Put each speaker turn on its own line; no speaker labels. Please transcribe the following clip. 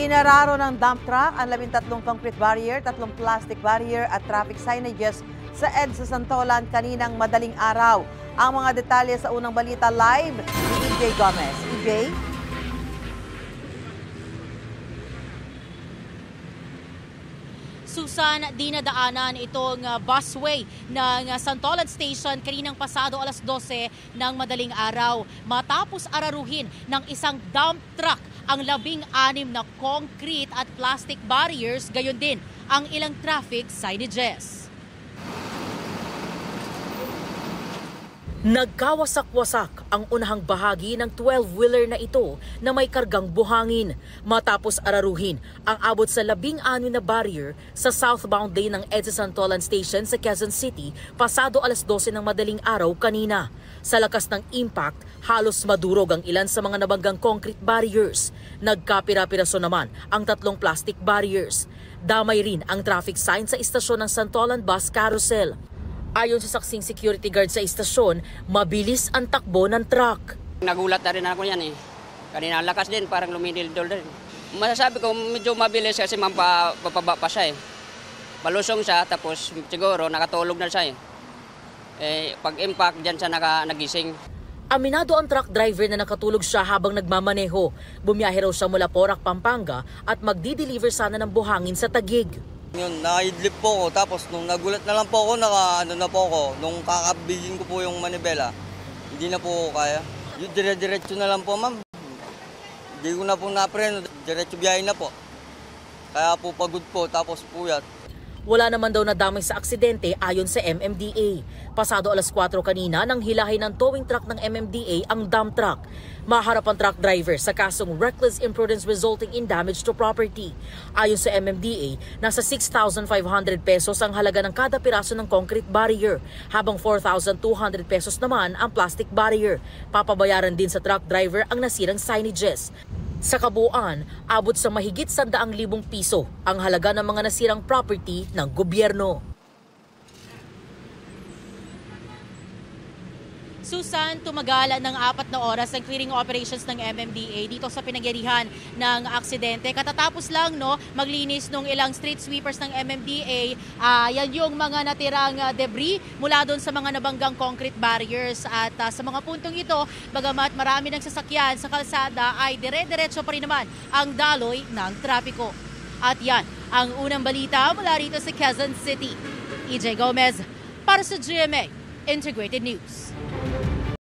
Pinararo ng dump truck ang 13 concrete barrier, 3 plastic barrier at traffic signages sa EDSA Santolan kaninang madaling araw. Ang mga detalye sa unang balita live ni EJ Gomez. EJ?
Susan, dinadaanan itong busway ng Santolan Station kaninang pasado alas 12 ng madaling araw. Matapos araruhin ng isang dump truck ang 16 na concrete at plastic barriers, gayon din ang ilang traffic signages. Nagkawasak-wasak ang unahang bahagi ng 12-wheeler na ito na may kargang buhangin matapos araruhin ang abot sa 16 na barrier sa southbound lane ng EDSA Santolan Station sa Quezon City pasado alas 12 ng madaling araw kanina. Sa lakas ng impact, halos madurog ang ilan sa mga nabanggang concrete barriers. Nagkapira-piraso naman ang 3 plastic barriers. Damay rin ang traffic sign sa istasyon ng Santolan Bus Carousel. Ayon sa saksing security guard sa istasyon, mabilis ang takbo ng truck.
Nagulat na rin ako yan eh. Kanina lakas din, parang lumidildol din. Masasabi ko medyo mabilis kasi papaba pa siya eh. Palusong siya tapos siguro nakatulog na siya eh. Pag impact dyan siya nagising.
Aminado ang truck driver na nakatulog siya habang nagmamaneho. Bumiyahe raw siya mula Porac, Pampanga at magdi-deliver sana ng buhangin sa Taguig.
Yun, nakaidlip po ako, tapos nung nagulat na lang po ako, nung kakabigin ko po yung manibela, hindi na po ako kaya. Yung dire-diretso na lang po, ma'am. Hindi ko na po napreno, diretso biyahe na po. Kaya po pagod po, tapos puyat.
Wala naman daw nadamay sa aksidente ayon sa MMDA. Pasado alas 4 kanina nang hilahin ng towing truck ng MMDA ang dump truck. Maharap ang truck driver sa kasong reckless imprudence resulting in damage to property. Ayon sa MMDA, nasa 6,500 pesos ang halaga ng kada piraso ng concrete barrier, habang 4,200 pesos naman ang plastic barrier. Papabayaran din sa truck driver ang nasirang signages. Sa kabuuan, abot sa mahigit 100,000 piso ang halaga ng mga nasirang property ng gobyerno. Susan, tumagalan ng 4 na oras ang clearing operations ng MMDA dito sa pinagyarihan ng aksidente. Katatapos lang maglinis ng ilang street sweepers ng MMDA. Yan yung mga natirang debris mula doon sa mga nabanggang concrete barriers. At sa mga puntong ito, bagamat marami ng sasakyan sa kalsada, ay dire-diretso pa rin naman ang daloy ng trapiko. At yan ang unang balita mula rito sa Quezon City. EJ Gomez para sa GMA Integrated News.